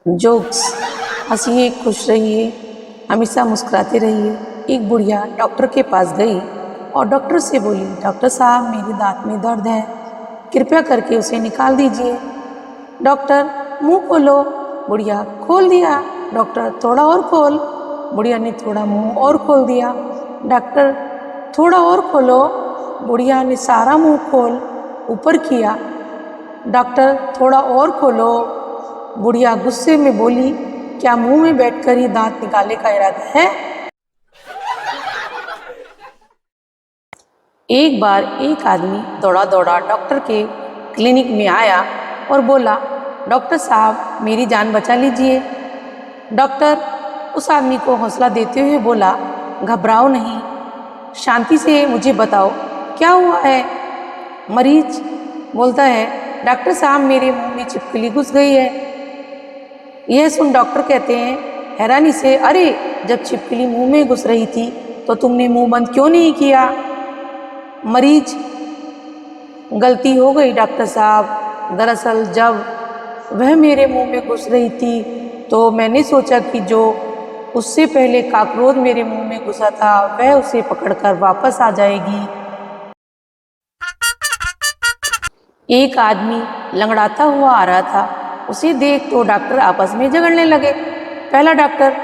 Jokes. हंसिए, खुश रहिए, हमेशा मुस्कुराते रहिए। एक बुढ़िया डॉक्टर के पास गई और डॉक्टर से बोली, डॉक्टर साहब मेरे दांत में दर्द है, कृपया करके उसे निकाल दीजिए। डॉक्टर, मुंह खोलो। बुढ़िया खोल दिया। डॉक्टर, थोड़ा और खोल। बुढ़िया ने थोड़ा मुंह और खोल दिया। डॉक्टर, थोड़ा और खोलो। बुढ़िया ने सारा मुंह खोल ऊपर किया। डॉक्टर, थोड़ा और खोलो। बुढ़िया गुस्से में बोली, क्या मुंह में बैठकर ही दांत निकालने का इरादा है? एक बार एक आदमी दौड़ा दौड़ा डॉक्टर के क्लिनिक में आया और बोला, डॉक्टर साहब मेरी जान बचा लीजिए। डॉक्टर उस आदमी को हौसला देते हुए बोला, घबराओ नहीं, शांति से मुझे बताओ क्या हुआ है। मरीज बोलता है, डॉक्टर साहब मेरे मुंह में छिपकली घुस गई है। यह सुन डॉक्टर कहते हैं हैरानी से, अरे जब छिपकली मुंह में घुस रही थी तो तुमने मुंह बंद क्यों नहीं किया? मरीज, गलती हो गई डॉक्टर साहब, दरअसल जब वह मेरे मुंह में घुस रही थी तो मैंने सोचा कि जो उससे पहले कॉकरोच मेरे मुंह में घुसा था वह उसे पकड़कर वापस आ जाएगी। एक आदमी लंगड़ाता हुआ आ रहा था। उसे देख तो डॉक्टर आपस में झगड़ने लगे। पहला डॉक्टर,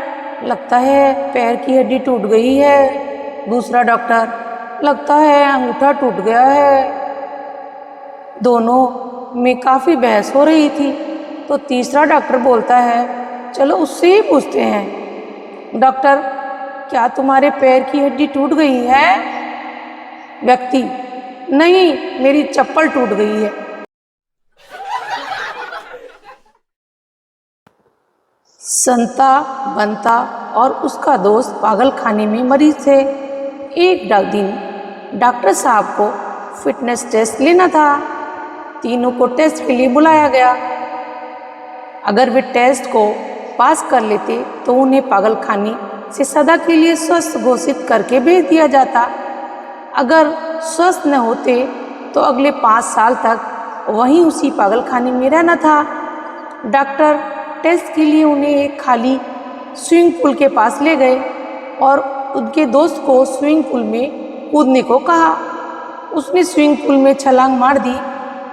लगता है पैर की हड्डी टूट गई है। दूसरा डॉक्टर, लगता है अंगूठा टूट गया है। दोनों में काफ़ी बहस हो रही थी तो तीसरा डॉक्टर बोलता है, चलो उससे ही पूछते हैं। डॉक्टर, क्या तुम्हारे पैर की हड्डी टूट गई है? व्यक्ति, नहीं, मेरी चप्पल टूट गई है। संता, बंता और उसका दोस्त पागल खाने में मरीज थे। एक दिन डॉक्टर साहब को फिटनेस टेस्ट लेना था। तीनों को टेस्ट के लिए बुलाया गया। अगर वे टेस्ट को पास कर लेते तो उन्हें पागल खाने से सदा के लिए स्वस्थ घोषित करके भेज दिया जाता। अगर स्वस्थ न होते तो अगले 5 साल तक वहीं उसी पागल खाने में रहना था। डॉक्टर टेस्ट के लिए उन्हें एक खाली स्विमिंग पूल के पास ले गए और उनके दोस्त को स्विमिंग पूल में कूदने को कहा। उसने स्विमिंग पूल में छलांग मार दी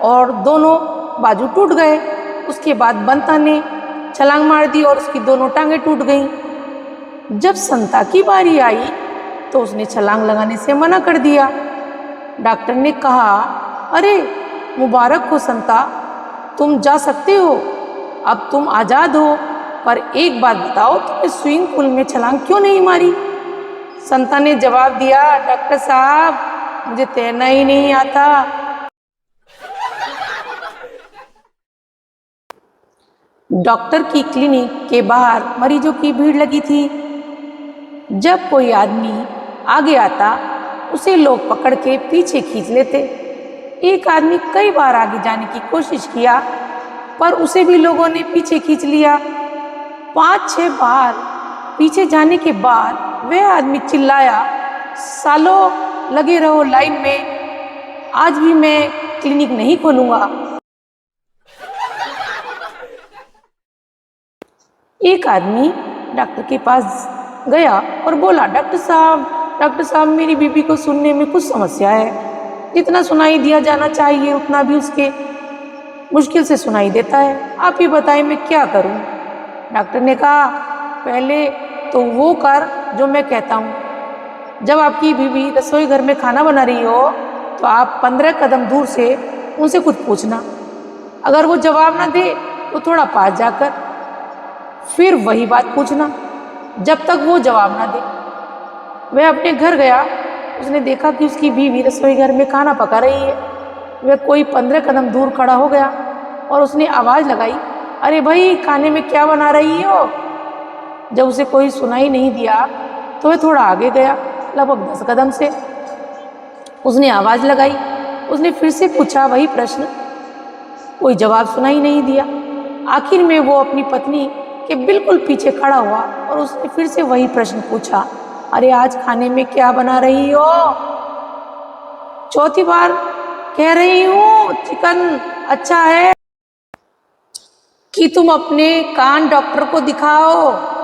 और दोनों बाजू टूट गए। उसके बाद बंता ने छलांग मार दी और उसकी दोनों टांगें टूट गईं। जब संता की बारी आई तो उसने छलांग लगाने से मना कर दिया। डॉक्टर ने कहा, अरे मुबारक हो संता, तुम जा सकते हो, अब तुम आज़ाद हो, पर एक बात बताओ, तुमने स्विमिंग पूल में छलांग क्यों नहीं मारी? संता ने जवाब दिया, डॉक्टर साहब मुझे तैरना ही नहीं आता। डॉक्टर की क्लिनिक के बाहर मरीजों की भीड़ लगी थी। जब कोई आदमी आगे आता उसे लोग पकड़ के पीछे खींच लेते। एक आदमी कई बार आगे जाने की कोशिश किया पर उसे भी लोगों ने पीछे खींच लिया। 5-6 बार पीछे जाने के बाद वह आदमी चिल्लाया, सालों लगे रहो लाइन में, आज भी मैं क्लिनिक नहीं खोलूंगा। एक आदमी डॉक्टर के पास गया और बोला, डॉक्टर साहब मेरी बीबी को सुनने में कुछ समस्या है। जितना सुनाई दिया जाना चाहिए उतना भी उसके मुश्किल से सुनाई देता है। आप ही बताएं मैं क्या करूं? डॉक्टर ने कहा, पहले तो वो कर जो मैं कहता हूँ। जब आपकी बीबी रसोई घर में खाना बना रही हो तो आप 15 कदम दूर से उनसे कुछ पूछना। अगर वो जवाब ना दे तो थोड़ा पास जाकर फिर वही बात पूछना जब तक वो जवाब ना दे। वह अपने घर गया। उसने देखा कि उसकी बीवी रसोई घर में खाना पका रही है। वह कोई 15 कदम दूर खड़ा हो गया और उसने आवाज़ लगाई, अरे भाई खाने में क्या बना रही हो? जब उसे कोई सुनाई नहीं दिया तो वह थोड़ा आगे गया, लगभग 10 कदम से। उसने आवाज़ लगाई। उसने फिर से पूछा वही प्रश्न। कोई जवाब सुनाई नहीं दिया। आखिर में वो अपनी पत्नी के बिल्कुल पीछे खड़ा हुआ और उसने फिर से वही प्रश्न पूछा, अरे आज खाने में क्या बना रही हो? चौथी बार कह रही हूँ चिकन अच्छा है। कि तुम अपने कान डॉक्टर को दिखाओ।